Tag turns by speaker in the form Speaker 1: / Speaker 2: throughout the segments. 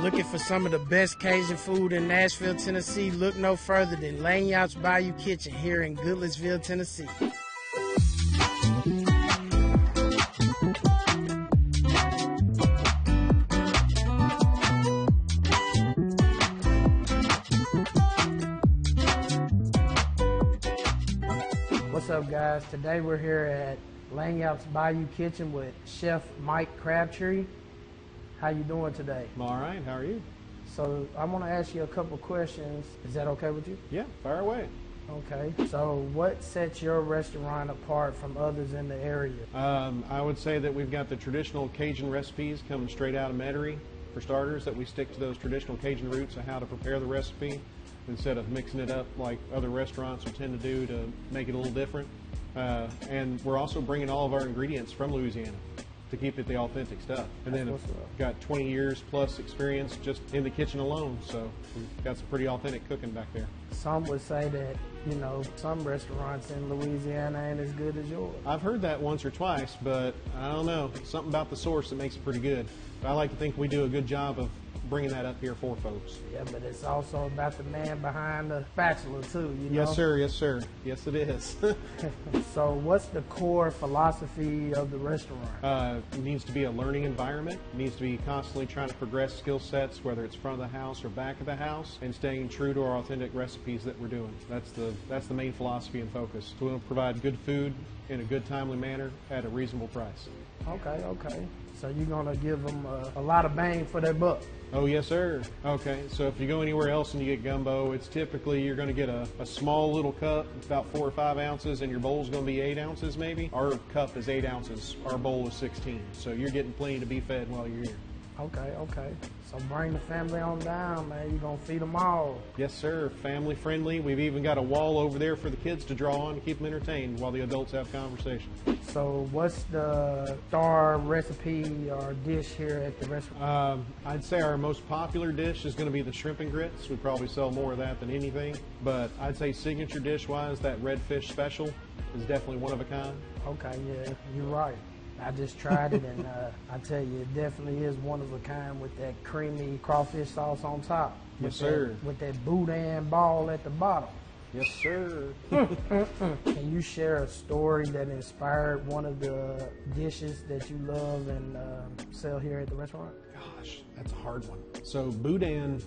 Speaker 1: Looking for some of the best Cajun food in Nashville, Tennessee? Look no further than Lagniappe Bayou Kitchen here in Goodlettsville, Tennessee. What's up, guys? Today we're here at Lagniappe Bayou Kitchen with Chef Mike Crabtree. How you doing today?
Speaker 2: I'm all right. How are you?
Speaker 1: So I want to ask you a couple questions. Is that okay with you?
Speaker 2: Yeah, fire away.
Speaker 1: Okay. So what sets your restaurant apart from others in the area?
Speaker 2: I would say that we've got the traditional Cajun recipes coming straight out of Metairie, for starters, that we stick to those traditional Cajun roots of how to prepare the recipe instead of mixing it up like other restaurants will tend to do to make it a little different. And we're also bringing all of our ingredients from Louisiana to keep it the authentic stuff. And then got 20 years plus experience just in the kitchen alone, so we've got some pretty authentic cooking back there.
Speaker 1: Some would say that, you know, some restaurants in Louisiana ain't as good as yours.
Speaker 2: I've heard that once or twice, but I don't know. Something about the source that makes it pretty good. But I like to think we do a good job of bringing that up here for folks.
Speaker 1: Yeah, but it's also about the man behind the spatula too, you know?
Speaker 2: Yes, sir. Yes, sir. Yes, it is.
Speaker 1: So what's the core philosophy of the restaurant?
Speaker 2: It needs to be a learning environment. It needs to be constantly trying to progress skill sets, whether it's front of the house or back of the house, and staying true to our authentic recipes that we're doing. That's the main philosophy and focus. So we'll provide good food in a good, timely manner at a reasonable price.
Speaker 1: Okay. So you're going to give them a lot of bang for their buck.
Speaker 2: Oh, yes, sir. Okay, so if you go anywhere else and you get gumbo, it's typically you're going to get a small little cup, about 4 or 5 ounces, and your bowl's going to be 8 ounces maybe. Our cup is 8 ounces. Our bowl is 16. So you're getting plenty to be fed while you're here.
Speaker 1: Okay. So bring the family on down, man. You're going to feed them all.
Speaker 2: Yes, sir. Family friendly. We've even got a wall over there for the kids to draw on to keep them entertained while the adults have conversation.
Speaker 1: So what's the star recipe or dish here at the restaurant?
Speaker 2: I'd say our most popular dish is going to be the shrimp and grits. We probably sell more of that than anything. But I'd say signature dish-wise, that redfish special is definitely one of a kind.
Speaker 1: Okay, yeah, you're right. I just tried it, and I tell you, it definitely is one of a kind with that creamy crawfish sauce on top.
Speaker 2: Yes, sir.
Speaker 1: With that Boudin ball at the bottom.
Speaker 2: Yes, sir.
Speaker 1: Can you share a story that inspired one of the dishes that you love and sell here at the restaurant?
Speaker 2: Gosh, that's a hard one. So Boudin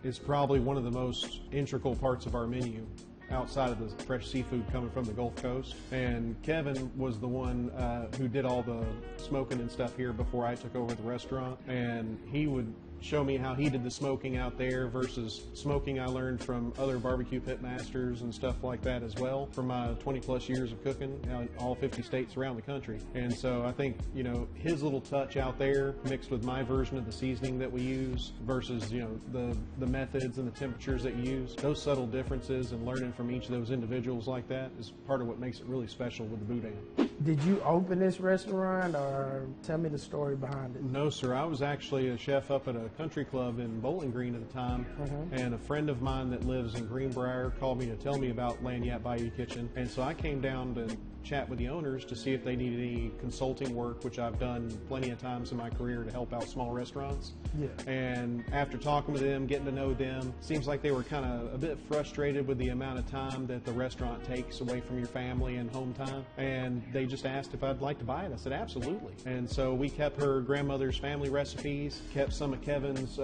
Speaker 2: is probably one of the most integral parts of our menu, outside of the fresh seafood coming from the Gulf Coast. And Kevin was the one who did all the smoking and stuff here before I took over the restaurant. And he would show me how he did the smoking out there versus smoking I learned from other barbecue pit masters and stuff like that as well from my 20 plus years of cooking in all 50 states around the country. And so I think, you know, his little touch out there mixed with my version of the seasoning that we use versus, you know, the methods and the temperatures that you use, those subtle differences and learning from each of those individuals like that is part of what makes it really special with the Boudin.
Speaker 1: Did you open this restaurant, or tell me the story behind it?
Speaker 2: No, sir. I was actually a chef up at a country club in Bowling Green at the time, and a friend of mine that lives in Greenbrier called me to tell me about Lagniappe Bayou Kitchen, and so I came down to chat with the owners to see if they needed any consulting work, which I've done plenty of times in my career to help out small restaurants.
Speaker 1: Yeah.
Speaker 2: And after talking with them, getting to know them, seems like they were kind of a bit frustrated with the amount of time that the restaurant takes away from your family and home time, and they just asked if I'd like to buy it. I said absolutely. And so we kept her grandmother's family recipes, kept some of Kevin's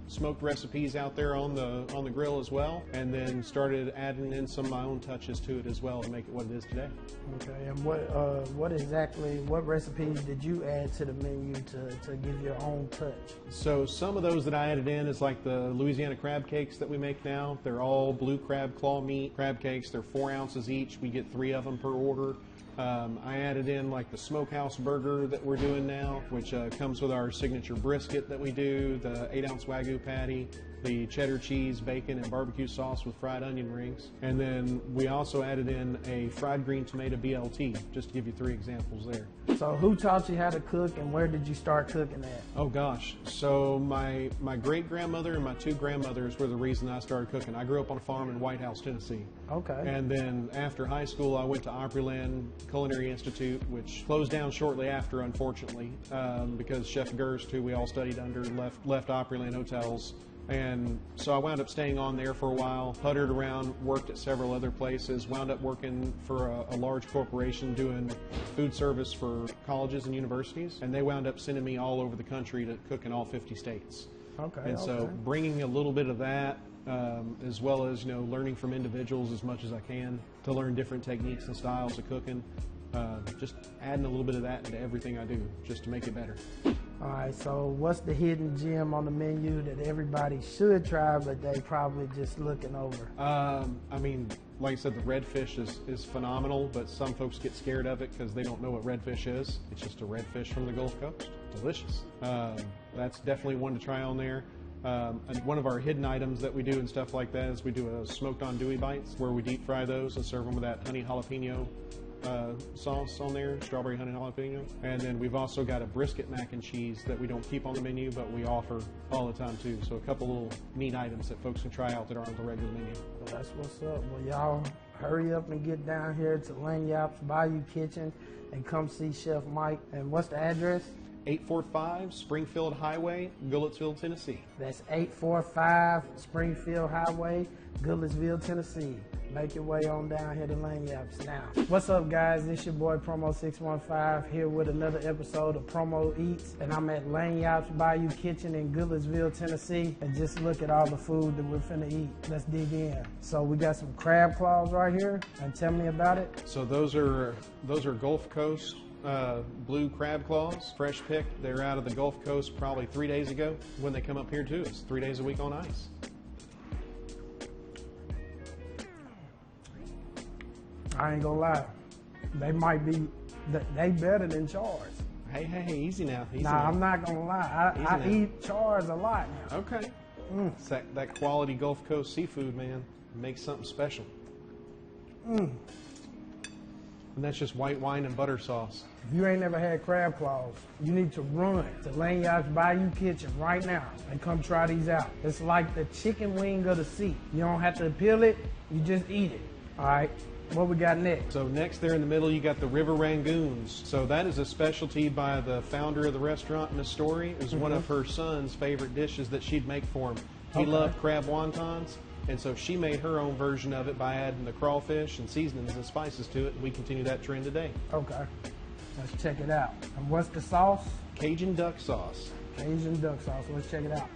Speaker 2: smoked recipes out there on the grill as well, and then started adding in some of my own touches to it as well to make it what it is today.
Speaker 1: Okay, and what recipes did you add to the menu to give your own touch?
Speaker 2: So some of those that I added in is like the Louisiana crab cakes that we make now. They're all blue crab claw meat crab cakes. They're 4 ounces each. We get 3 of them per order. I added in like the smokehouse burger that we're doing now, which comes with our signature brisket that we do, the 8-ounce Wagyu patty, the cheddar cheese, bacon, and barbecue sauce with fried onion rings. And then we also added in a fried green tomato BLT, just to give you 3 examples there.
Speaker 1: So who taught you how to cook, and where did you start cooking at?
Speaker 2: Oh gosh, so my great-grandmother and my 2 grandmothers were the reason I started cooking. I grew up on a farm in White House, Tennessee.
Speaker 1: Okay.
Speaker 2: And then after high school, I went to Opryland Culinary Institute, which closed down shortly after, unfortunately, because Chef Gerst, who we all studied under, left Opryland Hotels. And so I wound up staying on there for a while, puttered around, worked at several other places, wound up working for a large corporation doing food service for colleges and universities. And they wound up sending me all over the country to cook in all 50 states.
Speaker 1: Okay.
Speaker 2: And so bringing a little bit of that, as well as, learning from individuals as much as I can to learn different techniques and styles of cooking. Just adding a little bit of that into everything I do, just to make it better.
Speaker 1: All right, so what's the hidden gem on the menu that everybody should try, but they probably just looking over?
Speaker 2: I mean, like I said, the redfish is phenomenal, but some folks get scared of it because they don't know what redfish is. It's just a redfish from the Gulf Coast. Delicious. That's definitely one to try on there. And one of our hidden items that we do and stuff like that is we do a smoked andouille bites, where we deep fry those and serve them with that honey jalapeno sauce on there, strawberry honey jalapeno. And then we've also got a brisket mac and cheese that we don't keep on the menu, but we offer all the time too. So a couple little neat items that folks can try out that aren't on the regular menu.
Speaker 1: Well, that's what's up. Well, y'all hurry up and get down here to Lagniappe's Bayou Kitchen and come see Chef Mike. And what's the address?
Speaker 2: 845 Springfield Highway, Goodlettsville, Tennessee.
Speaker 1: That's 845 Springfield Highway, Goodlettsville, Tennessee. Make your way on down here to Lagniappe's now. What's up, guys? This your boy Promo 615 here with another episode of Promo Eats, and I'm at Lagniappe's Bayou Kitchen in Goodlettsville, Tennessee, and just look at all the food that we're finna eat. Let's dig in. So we got some crab claws right here, and tell me about it.
Speaker 2: So those are Gulf Coast blue crab claws, fresh picked. They're out of the Gulf Coast probably 3 days ago when they come up here to us. 3 days a week on ice.
Speaker 1: I ain't gonna lie, they might be, they better than chars.
Speaker 2: Hey, easy now. Easy
Speaker 1: nah,
Speaker 2: now.
Speaker 1: I'm not gonna lie, I eat chars a lot now.
Speaker 2: Okay. It's that quality Gulf Coast seafood, man, makes something special. And that's just white wine and butter sauce.
Speaker 1: If you ain't never had crab claws, you need to run to Lagniappe's Bayou Kitchen right now and come try these out. It's like the chicken wing of the sea. You don't have to peel it, you just eat it. All right, what we got next?
Speaker 2: So next there in the middle, you got the river rangoons. So that is a specialty by the founder of the restaurant, Miss Story. It was one of her son's favorite dishes that she'd make for him. He loved crab wontons. And so she made her own version of it by adding the crawfish and seasonings and spices to it. And we continue that trend today.
Speaker 1: Okay, let's check it out. And what's the sauce?
Speaker 2: Cajun duck sauce.
Speaker 1: Cajun duck sauce. Let's check it out.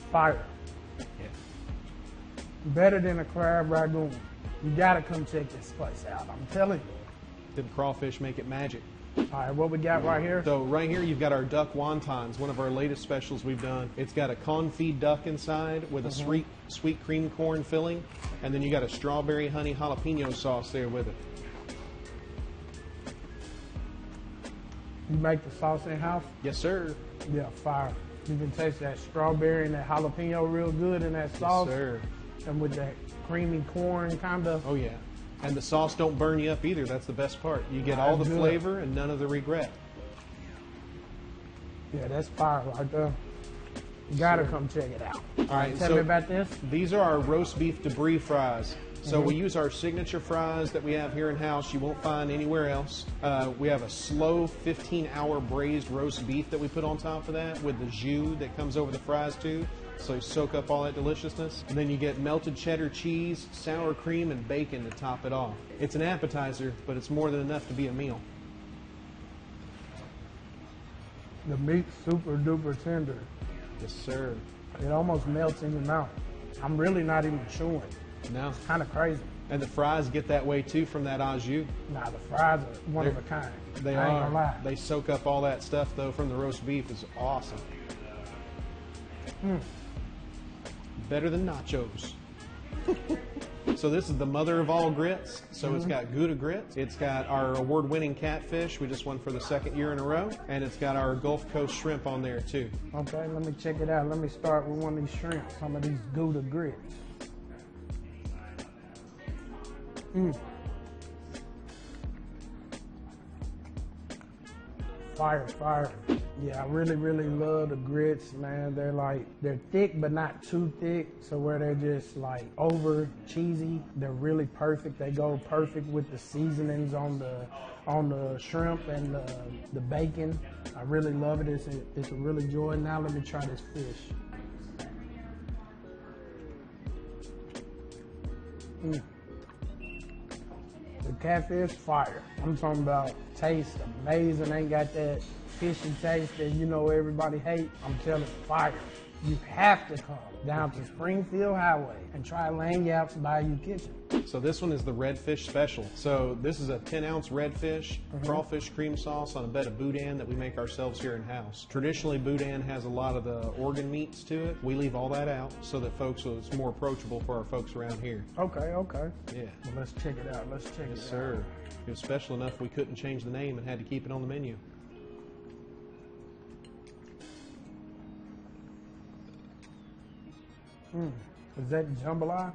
Speaker 1: Fire.
Speaker 2: Yeah.
Speaker 1: Better than a crab ragoon. You gotta come check this place out. I'm telling you.
Speaker 2: Them crawfish make it magic.
Speaker 1: All right, what we got right here?
Speaker 2: So right here you've got our duck wontons, one of our latest specials we've done. It's got a confit duck inside with a sweet cream corn filling, and then you got a strawberry honey jalapeno sauce there with it.
Speaker 1: You make the sauce in-house?
Speaker 2: Yes, sir.
Speaker 1: Yeah, fire. You can taste that strawberry and that jalapeno real good in that sauce.
Speaker 2: Yes, sir.
Speaker 1: And with that creamy corn kind of.
Speaker 2: Oh, yeah. And the sauce don't burn you up either. That's the best part. You get all the flavor and none of the regret.
Speaker 1: Yeah, that's fire right there. You gotta come check it out.
Speaker 2: All right,
Speaker 1: Tell me about this.
Speaker 2: These are our roast beef debris fries. So we use our signature fries that we have here in-house. You won't find anywhere else. We have a slow 15-hour braised roast beef that we put on top of that with the jus that comes over the fries too. So you soak up all that deliciousness. And then you get melted cheddar cheese, sour cream, and bacon to top it off. It's an appetizer, but it's more than enough to be a meal.
Speaker 1: The meat's super duper tender.
Speaker 2: Yes, sir.
Speaker 1: It almost melts in your mouth. I'm really not even chewing.
Speaker 2: No.
Speaker 1: It's kind of crazy.
Speaker 2: And the fries get that way too from that au jus.
Speaker 1: Nah, the fries are one of a kind.
Speaker 2: They
Speaker 1: I ain't gonna lie.
Speaker 2: They soak up all that stuff though from the roast beef. Is awesome. Better than nachos. So this is the mother of all grits. So it's got Gouda grits. It's got our award-winning catfish. We just won for the 2nd year in a row. And it's got our Gulf Coast shrimp on there too.
Speaker 1: Okay, let me check it out. Let me start with one of these shrimp, some of these Gouda grits. Fire, fire. Yeah, I really, really love the grits, man. They're thick, but not too thick. So where they're just like over cheesy, they're really perfect. They go perfect with the seasonings on the shrimp and the bacon. I really love it. It's a really joy. Now let me try this fish. The catfish, fire. I'm talking about taste amazing. Ain't got that fishy taste that you know everybody hate. I'm telling you, fire. You have to come down to Springfield Highway and try Lagniappe Bayou Kitchen.
Speaker 2: So this one is the redfish special. So this is a 10-ounce redfish, crawfish cream sauce on a bed of Boudin that we make ourselves here in-house. Traditionally, Boudin has a lot of the organ meats to it. We leave all that out so that it's more approachable for our folks around here.
Speaker 1: Okay, okay.
Speaker 2: Yeah.
Speaker 1: Well, let's check it out. Let's check it out.
Speaker 2: Yes, sir. It was special enough we couldn't change the name and had to keep it on the menu.
Speaker 1: Is that jambalaya?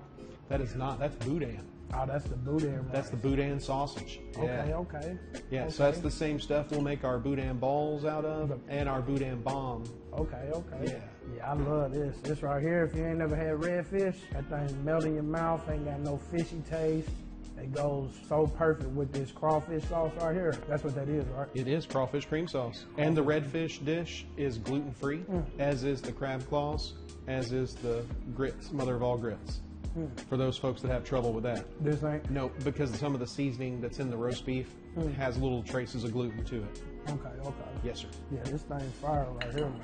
Speaker 2: That is not. That's Boudin.
Speaker 1: Oh, that's the Boudin rice.
Speaker 2: That's the Boudin sausage.
Speaker 1: Okay,
Speaker 2: Yeah.
Speaker 1: okay.
Speaker 2: Yeah,
Speaker 1: Okay.
Speaker 2: so that's the same stuff we'll make our Boudin balls out of and our Boudin bomb.
Speaker 1: Okay, okay.
Speaker 2: Yeah.
Speaker 1: Yeah, I love this. This right here, if you ain't never had redfish, that thing melt in your mouth, ain't got no fishy taste. It goes so perfect with this crawfish sauce right here. That's what that is, right?
Speaker 2: It is crawfish cream sauce. And the redfish dish is gluten-free, as is the crab claws, as is the grits, mother of all grits. For those folks that have trouble with that.
Speaker 1: This ain't?
Speaker 2: No, because some of the seasoning that's in the roast beef has little traces of gluten to it.
Speaker 1: Okay, okay.
Speaker 2: Yes, sir.
Speaker 1: Yeah, this thing's fire right here, man.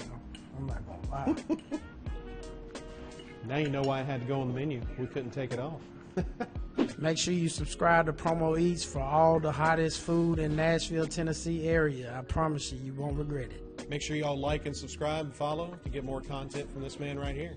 Speaker 1: I'm not gonna lie.
Speaker 2: Now you know why it had to go on the menu. We couldn't take it off.
Speaker 1: Make sure you subscribe to Promo Eats for all the hottest food in Nashville, Tennessee area. I promise you, you won't regret it.
Speaker 2: Make sure y'all like and subscribe and follow to get more content from this man right here.